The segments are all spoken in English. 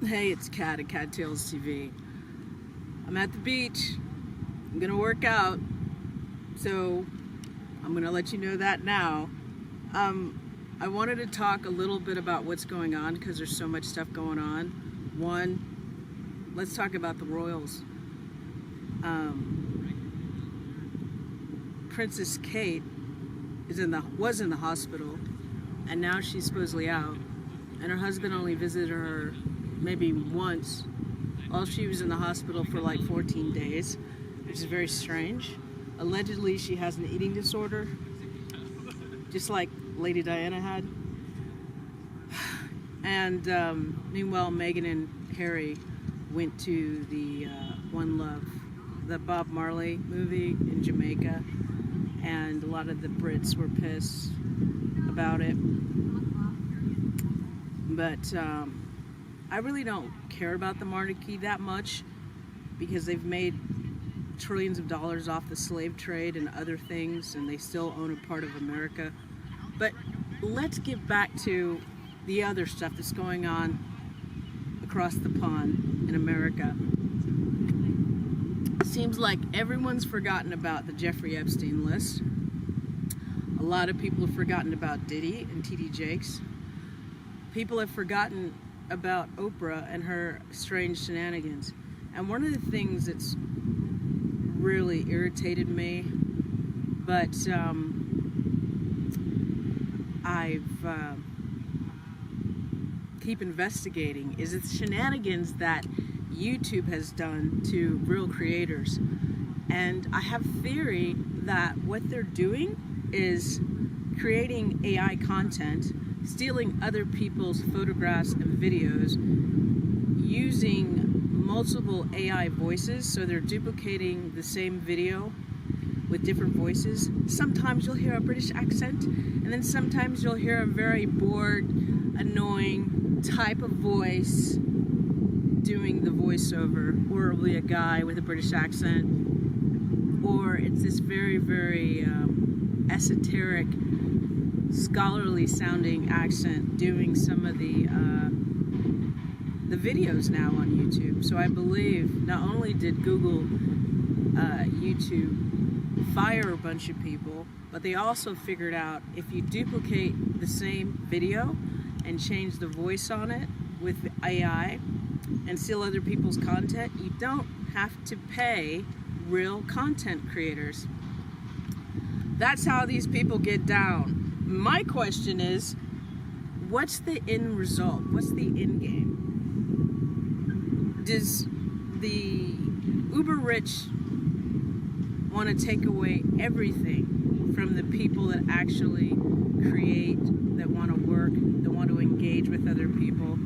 Hey, it's Kat at Kattalestv. I'm at the beach. I'm gonna work out, so I'm gonna let you know that now. I wanted to talk a little bit about what's going on because there's so much stuff going on. One, let's talk about the royals. Princess Kate was in the hospital, and now she's supposedly out, and her husband only visited her maybe once while she was in the hospital for like 14 days, which is very strange. Allegedly, she has an eating disorder, just like Lady Diana had. And meanwhile, Meghan and Harry went to the One Love, the Bob Marley movie in Jamaica, and a lot of the Brits were pissed about it. But I really don't care about the monarchy that much because they've made trillions of dollars off the slave trade and other things, and they still own a part of America. But let's get back to the other stuff that's going on across the pond in America. It seems like everyone's forgotten about the Jeffrey Epstein list. A lot of people have forgotten about Diddy and TD Jakes. People have forgotten about Oprah and her strange shenanigans. And one of the things that's really irritated me, but I've keep investigating, is the shenanigans that YouTube has done to real creators. And I have theory that what they're doing is creating AI content, stealing other people's photographs and videos, using multiple AI voices, so they're duplicating the same video with different voices. Sometimes you'll hear a British accent, and then sometimes you'll hear a very bored, annoying type of voice doing the voiceover, or it'll be a guy with a British accent, or it's this very, very esoteric, scholarly sounding accent doing some of the videos now on YouTube. So I believe not only did Google YouTube fire a bunch of people, but they also figured out if you duplicate the same video and change the voice on it with AI and steal other people's content, you don't have to pay real content creators. That's how these people get down. My question is, what's the end result? What's the end game? Does the uber rich want to take away everything from the people that actually create, that want to work, that want to engage with other people?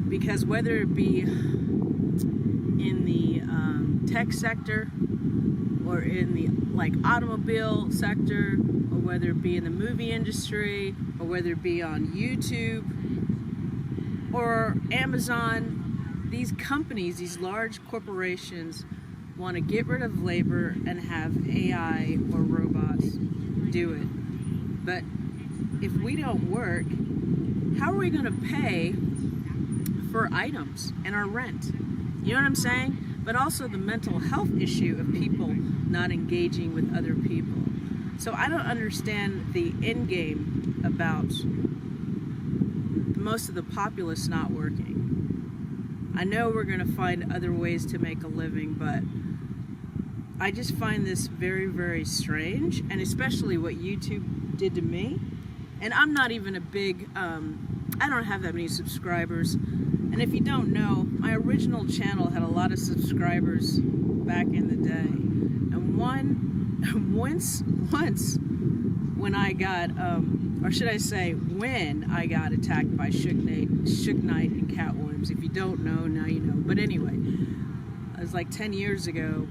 Because whether it be in the tech sector, or in the automobile sector, or whether it be in the movie industry, or whether it be on YouTube or Amazon, these companies, these large corporations, want to get rid of labor and have AI or robots do it. But if we don't work, how are we going to pay for items and our rent? You know what I'm saying? But also the mental health issue of people not engaging with other people. So I don't understand the end game about most of the populace not working. I know we're going to find other ways to make a living, but I just find this very, very strange, and especially what YouTube did to me. And I'm not even a big, I don't have that many subscribers. And if you don't know, my original channel had a lot of subscribers back in the day. And once when I got, or should I say, when I got attacked by Suge Knight and Cat Williams. If you don't know, now you know. But anyway, it was like 10 years ago.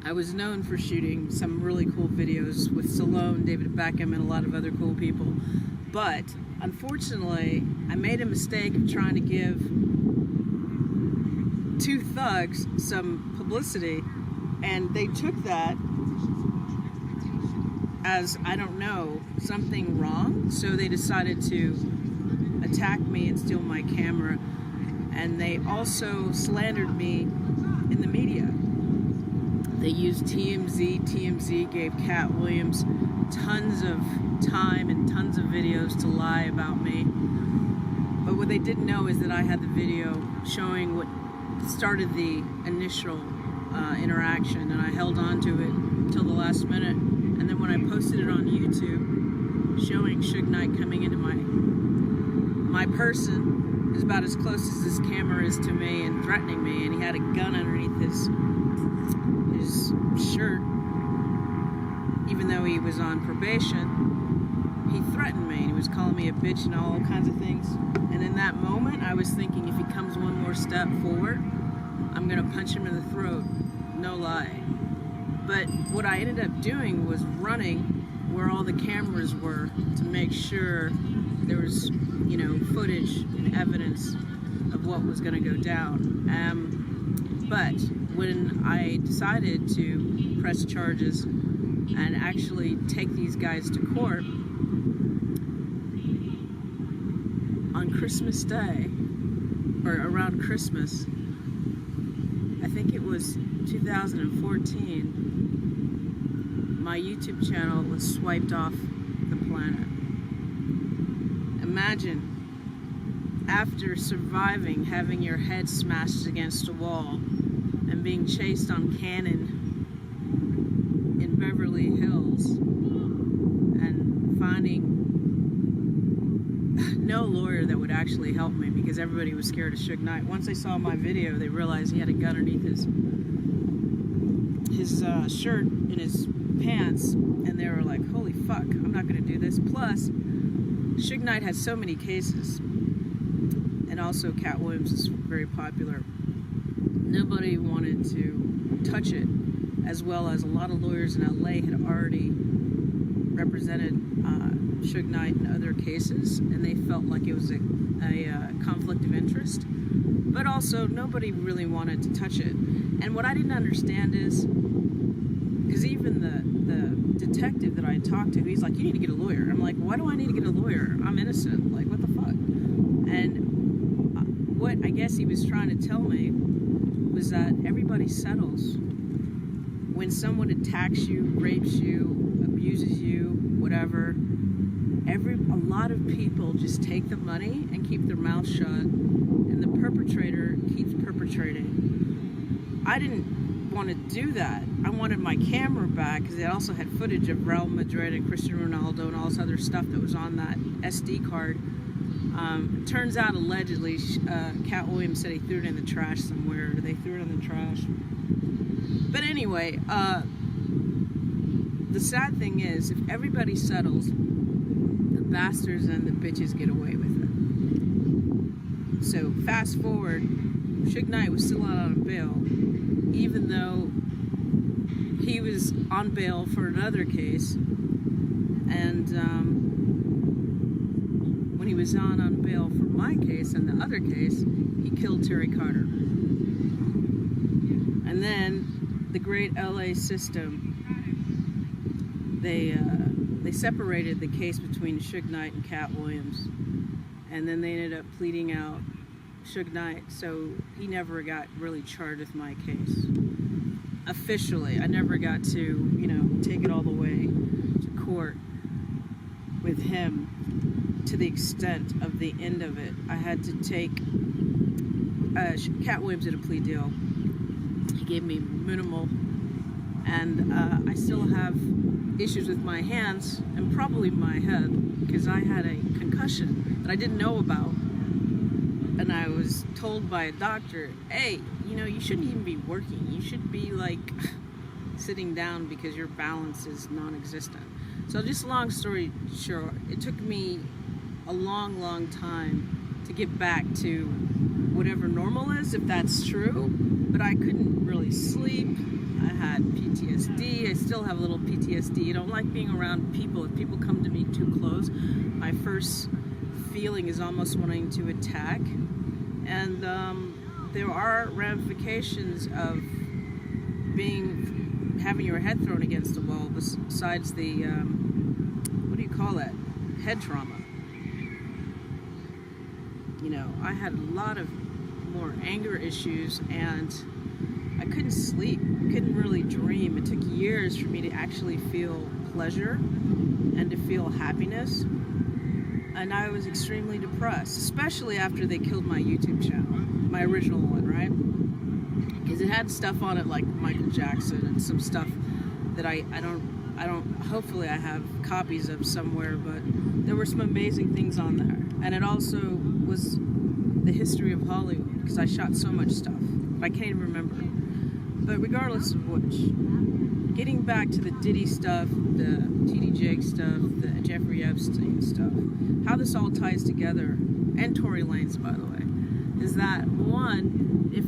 I was known for shooting some really cool videos with Stallone, David Beckham, and a lot of other cool people. But unfortunately, I made a mistake of trying to give two thugs some publicity, and they took that as, I don't know, something wrong. So they decided to attack me and steal my camera. And they also slandered me in the media. They used TMZ. TMZ gave Cat Williams tons of time and tons of videos to lie about me. But what they didn't know is that I had the video showing what started the initial interaction, and I held on to it until the last minute. And then when I posted it on YouTube, showing Suge Knight coming into my person, is about as close as this camera is to me, and threatening me, and he had a gun underneath his shirt. Even though he was on probation, he threatened me. He was calling me a bitch and all kinds of things. And in that moment, I was thinking, if he comes one more step forward, I'm gonna punch him in the throat. No lie. But what I ended up doing was running where all the cameras were to make sure there was, footage and evidence of what was gonna go down. But when I decided to press charges and actually take these guys to court on Christmas Day, or around Christmas, I think it was 2014, my YouTube channel was swiped off the planet. Imagine, after surviving having your head smashed against a wall and being chased on Cannon in Beverly Hills and finding no lawyer that would actually help me because everybody was scared of Suge Knight. Once they saw my video, they realized he had a gun underneath his shirt in his pants, and they were like, holy fuck, I'm not gonna do this. Plus, Suge Knight has so many cases, and also Cat Williams is very popular. Nobody wanted to touch it, as well as a lot of lawyers in LA had already represented Suge Knight in other cases, and they felt like it was a conflict of interest. But also, nobody really wanted to touch it. And what I didn't understand is, because even the detective that I talked to, he's like, you need to get a lawyer. I'm like, why do I need to get a lawyer? I'm innocent. Like, what the fuck? And what I guess he was trying to tell me was that everybody settles when someone attacks you, rapes you, abuses you, whatever. A lot of people just take the money and keep their mouth shut, and the perpetrator keeps perpetrating. I didn't want to do that. I wanted my camera back because they also had footage of Real Madrid and Cristiano Ronaldo and all this other stuff that was on that SD card. It turns out, allegedly, Cat Williams said he threw it in the trash somewhere. They threw it in the trash. But anyway, the sad thing is, if everybody settles, the bastards and the bitches get away with it. So fast forward, Suge Knight was still out on bail, even though he was on bail for another case. And when he was on bail for my case and the other case, he killed Terry Carter. And then the great LA system, they separated the case between Suge Knight and Cat Williams, and then they ended up pleading out Suge Knight, so he never got really charged with my case officially. I never got to, take it all the way to court with him to the extent of the end of it. I had to take Cat Williams did a plea deal. He gave me minimal, and I still have issues with my hands and probably my head because I had a concussion that I didn't know about, and I was told by a doctor, hey, you shouldn't even be working. You should be like sitting down because your balance is non-existent. So just long story short, it took me a long time to get back to whatever normal is, if that's true, but I couldn't really sleep. I had PTSD. I still have a little PTSD. I don't like being around people. If people come to me too close, my first feeling is almost wanting to attack. And there are ramifications of having your head thrown against the wall besides the, what do you call that? Head trauma. I had a lot of more anger issues, and I couldn't sleep, couldn't really dream. It took years for me to actually feel pleasure and to feel happiness. And I was extremely depressed, especially after they killed my YouTube channel, my original one, right? Because it had stuff on it like Michael Jackson and some stuff that I don't, hopefully I have copies of somewhere, but there were some amazing things on there. And it also was the history of Hollywood, because I shot so much stuff. I can't even remember. But regardless of which, getting back to the Diddy stuff, the TD Jakes stuff, the Jeffrey Epstein stuff, how this all ties together, and Tory Lanez, by the way, is that one, if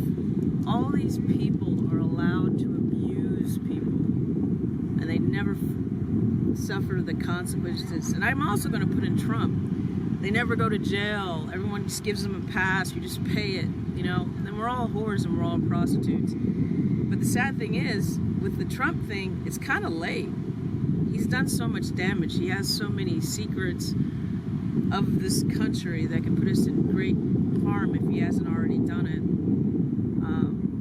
all these people are allowed to abuse people, and they never suffer the consequences, and I'm also going to put in Trump, they never go to jail, everyone just gives them a pass, you just pay it, you know, then we're all whores and we're all prostitutes. But the sad thing is, with the Trump thing, it's kind of late. He's done so much damage. He has so many secrets of this country that can put us in great harm if he hasn't already done it.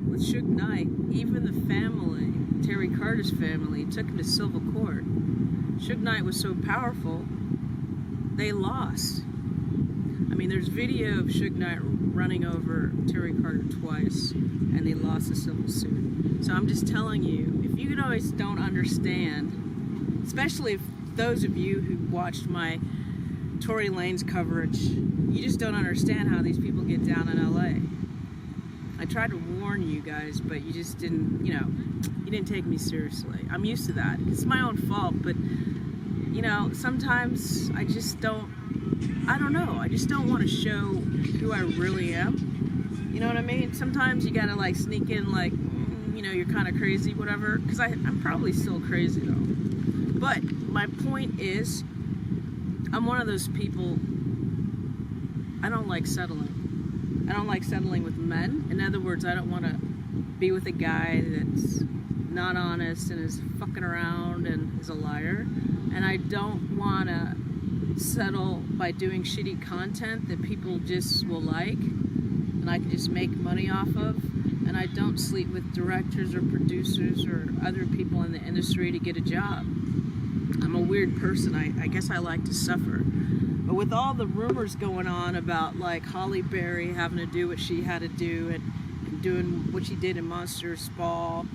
With Suge Knight, even the family, Terry Carter's family, took him to civil court. Suge Knight was so powerful, they lost. I mean, there's video of Suge Knight running over Terry Carter twice, and they lost the civil suit. So I'm just telling you, if you always don't understand, especially if those of you who watched my Tory Lanez coverage, you just don't understand how these people get down in LA. I tried to warn you guys, but you just didn't, you know, you didn't take me seriously. I'm used to that. It's my own fault, but, you know, sometimes I just don't, I don't know, I just don't want to show who I really am. You know what I mean? Sometimes you gotta like sneak in like, you know, you're kind of crazy, whatever, because I'm probably still crazy though. But my point is, I'm one of those people, I don't like settling. I don't like settling with men. In other words, I don't want to be with a guy that's not honest and is fucking around and is a liar. And I don't want to settle by doing shitty content that people just will like and I can just make money off of. And I don't sleep with directors or producers or other people in the industry to get a job. I'm a weird person. I guess I like to suffer. But with all the rumors going on about like Holly Berry having to do what she had to do and doing what she did in Monsters Ball,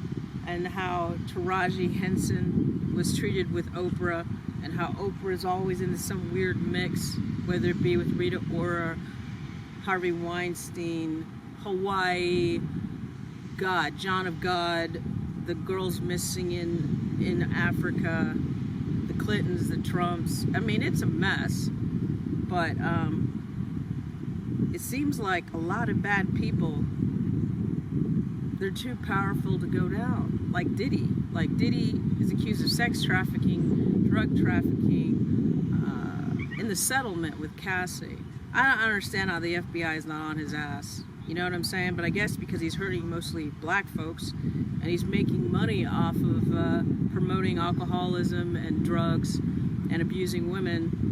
and how Taraji Henson was treated with Oprah, and how Oprah is always into some weird mix, whether it be with Rita Ora, Harvey Weinstein, Hawaii, God, John of God, the girls missing in Africa, the Clintons, the Trumps. I mean, it's a mess. But it seems like a lot of bad people, they're too powerful to go down. Like Diddy. Like Diddy is accused of sex trafficking, drug trafficking, in the settlement with Cassie. I don't understand how the FBI is not on his ass. You know what I'm saying? But I guess because he's hurting mostly black folks, and he's making money off of promoting alcoholism and drugs and abusing women,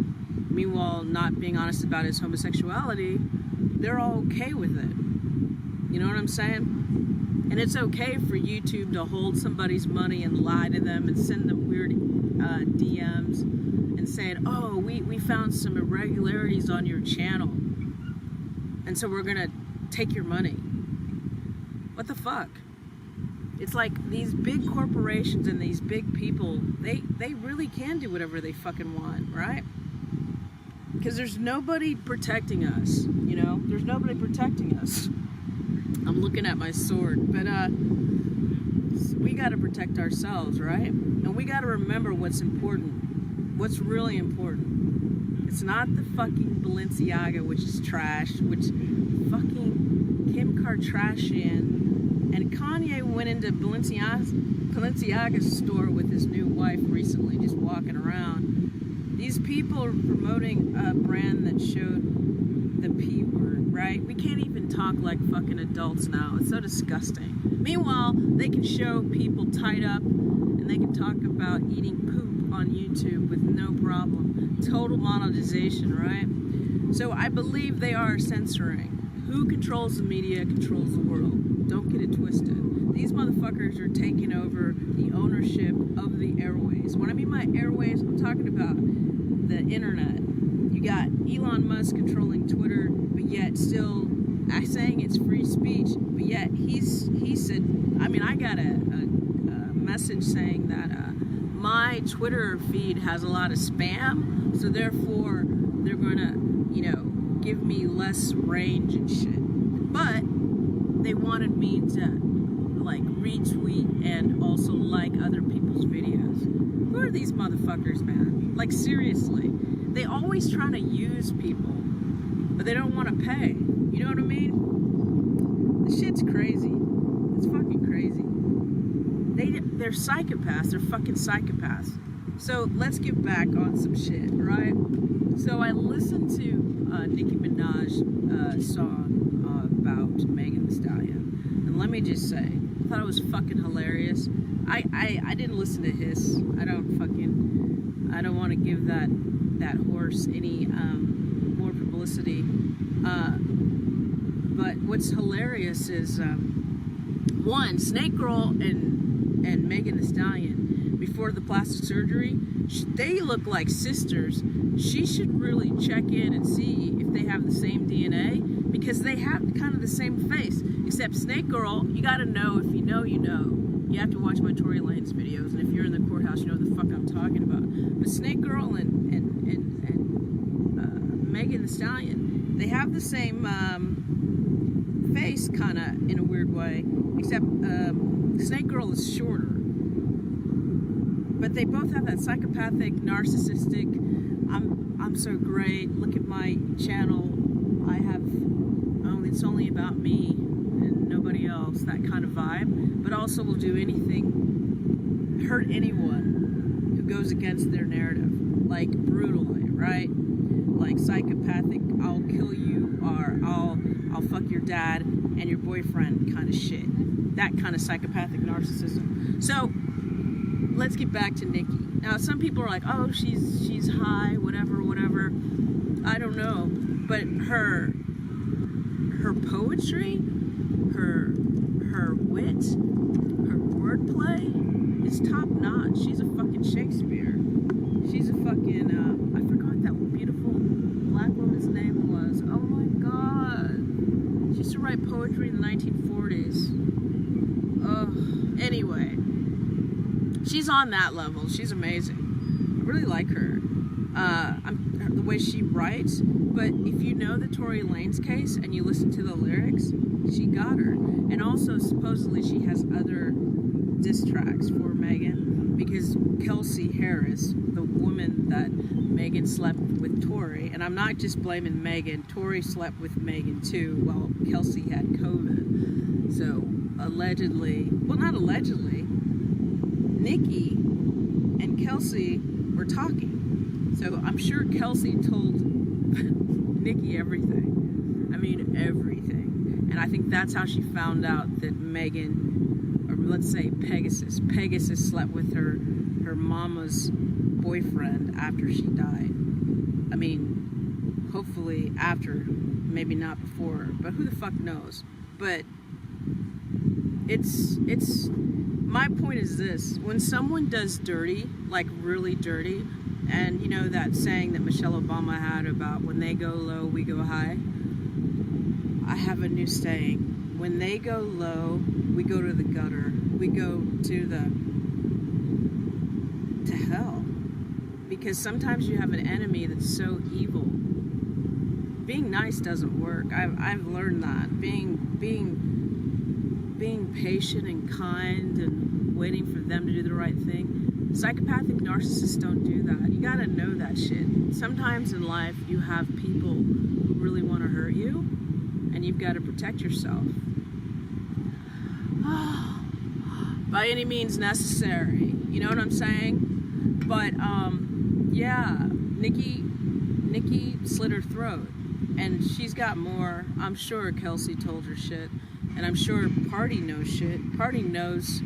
meanwhile not being honest about his homosexuality, they're all okay with it. You know what I'm saying? And it's okay for YouTube to hold somebody's money and lie to them and send them weird DMs and saying, oh, we found some irregularities on your channel, and so we're gonna take your money. What the fuck? It's like these big corporations and these big people, they really can do whatever they fucking want, right? Because there's nobody protecting us, you know? There's nobody protecting us. I'm looking at my sword, but we gotta protect ourselves, right? And we gotta remember what's important, what's really important. It's not the fucking Balenciaga, which is trash, which fucking Kim Kardashian and Kanye went into Balenciaga's store with his new wife recently, just walking around. These people are promoting a brand that showed the P word, right? We can't even talk like fucking adults now. It's so disgusting. Meanwhile, they can show people tied up and they can talk about eating poop on YouTube with no problem. Total monetization, right? So I believe they are censoring. Who controls the media controls the world. Don't get it twisted. These motherfuckers are taking over the ownership of the airways. When I mean by airways, I'm talking about the internet. You got Elon Musk controlling Twitter, but yet still saying it's free speech, but yet he said, I mean, I got a message saying that my Twitter feed has a lot of spam, so therefore they're gonna, give me less range and shit. But they wanted me to like retweet and also like other people's videos. Who are these motherfuckers, man? Like, seriously. They always trying to use people, but they don't want to pay. You know what I mean? This shit's crazy. It's fucking crazy. They're psychopaths. They're fucking psychopaths. So let's get back on some shit, right? So I listened to Nicki Minaj song about Megan Thee Stallion, and let me just say, I thought it was fucking hilarious. I didn't listen to his. I don't want to give that horse any more publicity. But what's hilarious is one, Snake Girl and Megan Thee Stallion, before the plastic surgery, they look like sisters. She should really check in and see if they have the same DNA, because they have kind of the same face, except Snake Girl, you gotta know, if you know, you know. You have to watch my Tory Lanez videos, and if you're in the courthouse, you know what the fuck I'm talking about. But Snake Girl and Megan Thee Stallion, they have the same face, kind of, in a weird way, except Snake Girl is shorter. But they both have that psychopathic, narcissistic, I'm so great, look at my channel, I have, it's only about me and nobody else, that kind of vibe. But also will do anything, hurt anyone who goes against their narrative, like brutally, right? Like psychopathic, I'll kill you, or I'll fuck your dad and your boyfriend kind of shit. That kind of psychopathic narcissism. So let's get back to Nicki. Now, some people are like, oh, she's high, whatever. I don't know, but her poetry, her wit, her wordplay is top notch. She's a fucking Shakespeare. She's a fucking I forgot what that beautiful black woman's name was. Oh my god. She used to write poetry in the 1940s. Anyway, she's on that level. She's amazing. I really like her. The way she writes. But if you know the Tory Lanez case and you listen to the lyrics, she got her. And also, supposedly, she has other diss tracks for Megan, because Kelsey Harris, the woman that Megan slept with Tory, and I'm not just blaming Megan, Tory slept with Megan too while Kelsey had COVID. So allegedly, well, not allegedly, Nicki and Kelsey were talking. So I'm sure Kelsey told Nicki everything. I mean, everything. And I think that's how she found out that Megan, or let's say Pegasus slept with her mama's boyfriend after she died. I mean, hopefully after, maybe not before, but who the fuck knows? But it's my point is this: when someone does dirty, like really dirty, and you know that saying that Michelle Obama had about when they go low, we go high? I have a new saying: when they go low, we go to the gutter. We go to hell. Because sometimes you have an enemy that's so evil. Being nice doesn't work. I've learned that. Being patient and kind and waiting for them to do the right thing. Psychopathic narcissists don't do that. You gotta know that shit. Sometimes in life you have people who really want to hurt you, and you've got to protect yourself. By any means necessary. You know what I'm saying? But yeah, Nicki slit her throat, and she's got more. I'm sure Kelsey told her shit, and I'm sure Party knows shit. Party knows.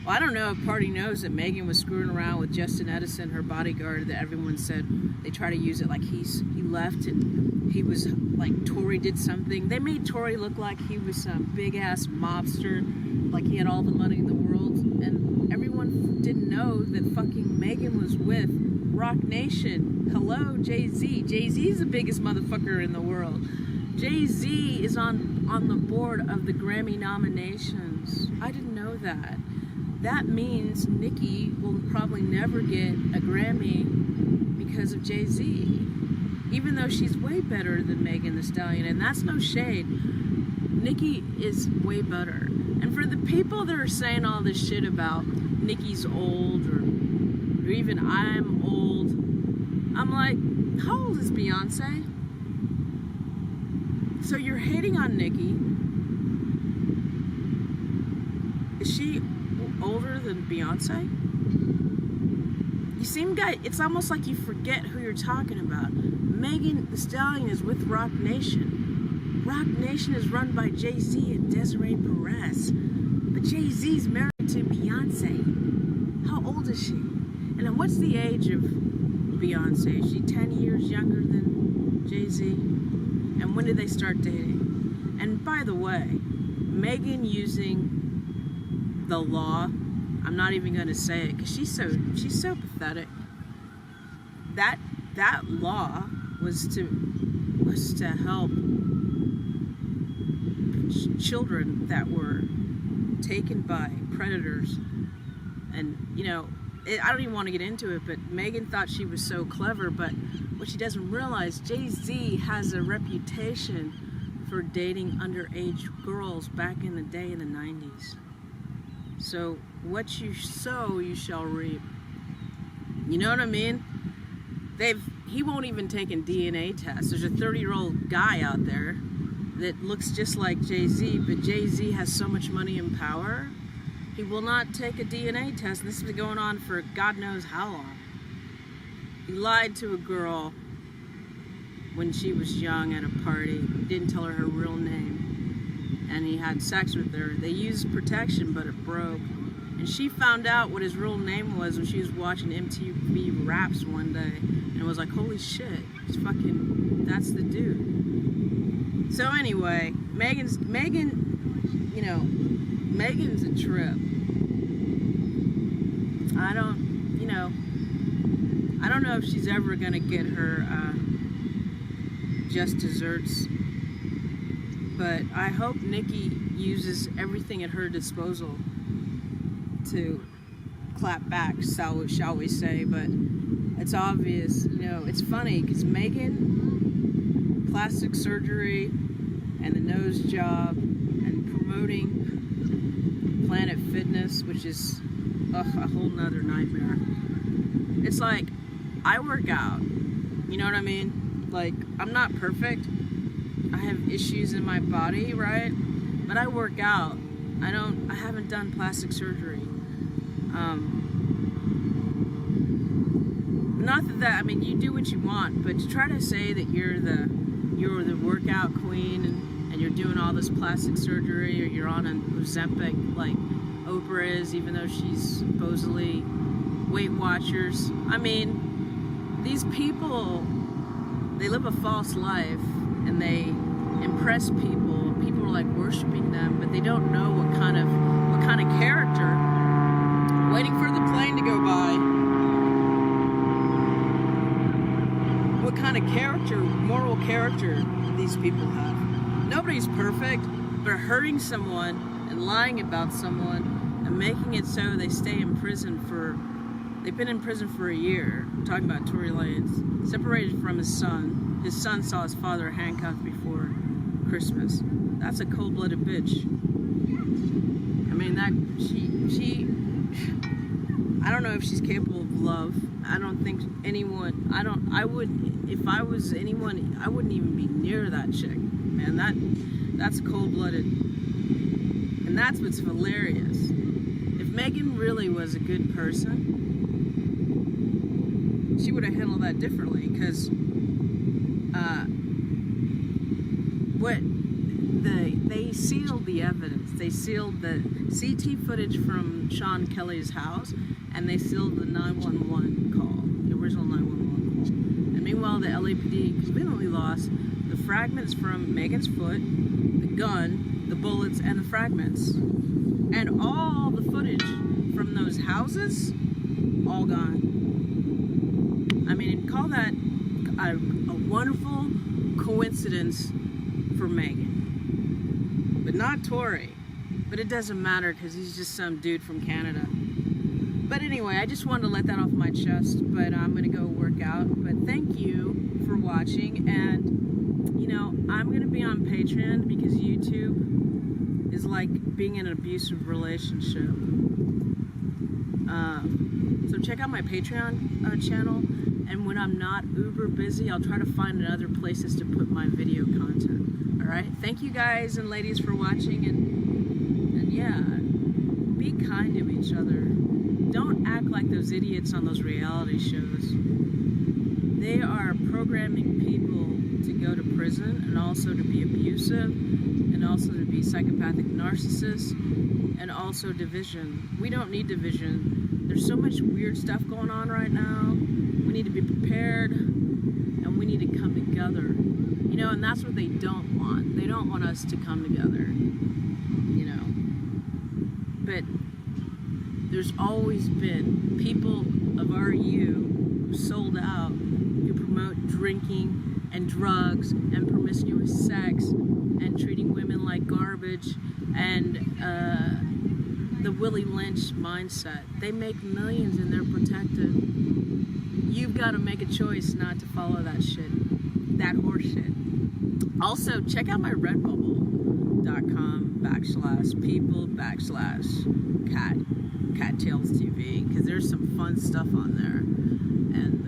Well, I don't know if Party knows that Megan was screwing around with Justin Edison, her bodyguard, that everyone said they try to use it like he left and he was like, Tory did something. They made Tory look like he was some big ass mobster, like he had all the money in the world, and everyone didn't know that fucking Megan was with Rock Nation. Hello, Jay-Z. Jay-Z's the biggest motherfucker in the world. Jay-Z is on the board of the Grammy nominations. I didn't know that. That means Nicki will probably never get a Grammy because of Jay-Z. Even though she's way better than Megan Thee Stallion, and that's no shade. Nicki is way better. And for the people that are saying all this shit about Nicki's old, or even I'm old, I'm like, how old is Beyonce? So you're hating on Nicki. Is she older than Beyonce? You seem, guy, it's almost like you forget who you're talking about. Megan Thee Stallion is with Rock Nation. Rock Nation is run by Jay-Z and Desiree Perez. But Jay-Z's married to Beyonce. How old is she? And then what's the age of Beyonce? Is she 10 years younger than Jay-Z? And when did they start dating? And by the way, Megan using the law, I'm not even going to say it because she's so pathetic. That law was to help children that were taken by predators. And you know, I don't even want to get into it, but Megan thought she was so clever, but what she doesn't realize, Jay-Z has a reputation for dating underage girls back in the day in the 90s. So what you sow, you shall reap. You know what I mean? He won't even take a DNA test. There's a 30-year-old guy out there that looks just like Jay-Z, but Jay-Z has so much money and power, he will not take a DNA test. And this has been going on for God knows how long. He lied to a girl when she was young at a party. He didn't tell her real name. And he had sex with her. They used protection, but it broke. And she found out what his real name was when she was watching MTV Raps one day. And it was like, holy shit, that's the dude. So anyway, Megan's a trip. I don't know if she's ever gonna get her just desserts, but I hope Nicki uses everything at her disposal to clap back, shall we say. But it's obvious, it's funny because Megan, plastic surgery and the nose job and promoting Planet Fitness, which is a whole nother nightmare. It's like, I work out, you know what I mean? Like, I'm not perfect. I have issues in my body, right? But I work out. I haven't done plastic surgery. Not that, you do what you want, but to try to say that you're the workout queen and you're doing all this plastic surgery, or you're on an Ozempic like Oprah is, even though she's supposedly Weight Watchers. These people, they live a false life and they impress people. People are like worshiping them, but they don't know what kind of character. Waiting for the plane to go by. What kind of character, moral character these people have. Nobody's perfect, but hurting someone and lying about someone and making it so they stay in prison they've been in prison for a year. I'm talking about Tory Lanez, separated from his son. His son saw his father handcuffed before Christmas. That's a cold-blooded bitch. I don't know if she's capable of love. I don't think anyone, if I was anyone, I wouldn't even be near that chick. Man, that's cold-blooded. And that's what's hilarious. If Megan really was a good person, she would have handled that differently, because they sealed the evidence. They sealed the CT footage from Sean Kelly's house, and they sealed the 911 call, the original 911 call. And meanwhile, the LAPD conveniently lost The fragments from Megan's foot, the gun, the bullets, and the fragments. And all the footage from those houses, all gone. I mean, call that a wonderful coincidence for Megan. But not Tory. But it doesn't matter because he's just some dude from Canada. But anyway, I just wanted to let that off my chest, but I'm going to go work out. But thank you for watching, and, you know, I'm going to be on Patreon because YouTube is like being in an abusive relationship. So check out my Patreon channel, and when I'm not uber busy, I'll try to find other places to put my video content. All right? Thank you guys and ladies for watching, and yeah, be kind to each other. Don't act like those idiots on those reality shows. They are programming people to go to prison and also to be abusive and also to be psychopathic narcissists and also division. We don't need division. There's so much weird stuff going on right now. We need to be prepared and we need to come together. You know, and that's what they don't want. They don't want us to come together, you know. But there's always been people of our who sold out, who promote drinking and drugs and promiscuous sex and treating women like garbage and the Willie Lynch mindset. They make millions and they're protected. You've got to make a choice not to follow that shit, that horse shit. Also, check out my redbubble.com/people/Kattalestv because there's some fun stuff on there. And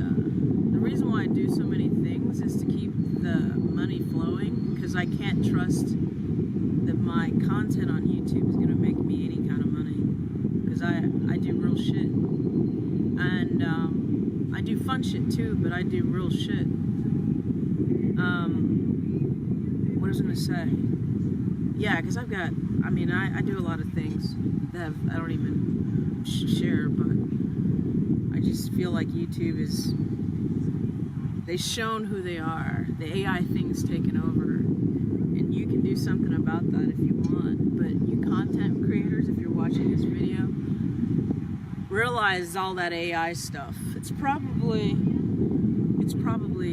the reason why I do so many things is to keep the money flowing, because I can't trust that my content on YouTube is going to make me any kind of money, because I do real shit. And I do fun shit too, but I do real shit. What was I going to say? Yeah, because I've got, I mean, I do a lot of things that I don't even share, but I just feel like YouTube is, they've shown who they are. The AI thing's taken over, and you can do something about that if you want. But you content creators, if you're watching this video, realize all that AI stuff. It's probably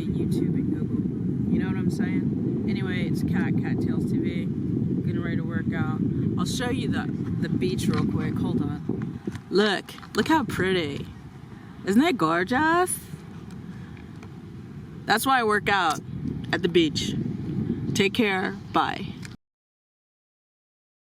YouTube and Google. You know what I'm saying? Anyway, it's Kattalestv. Getting ready to work out. I'll show you the beach real quick. Hold on. Look how pretty. Isn't that gorgeous? That's why I work out at the beach. Take care. Bye.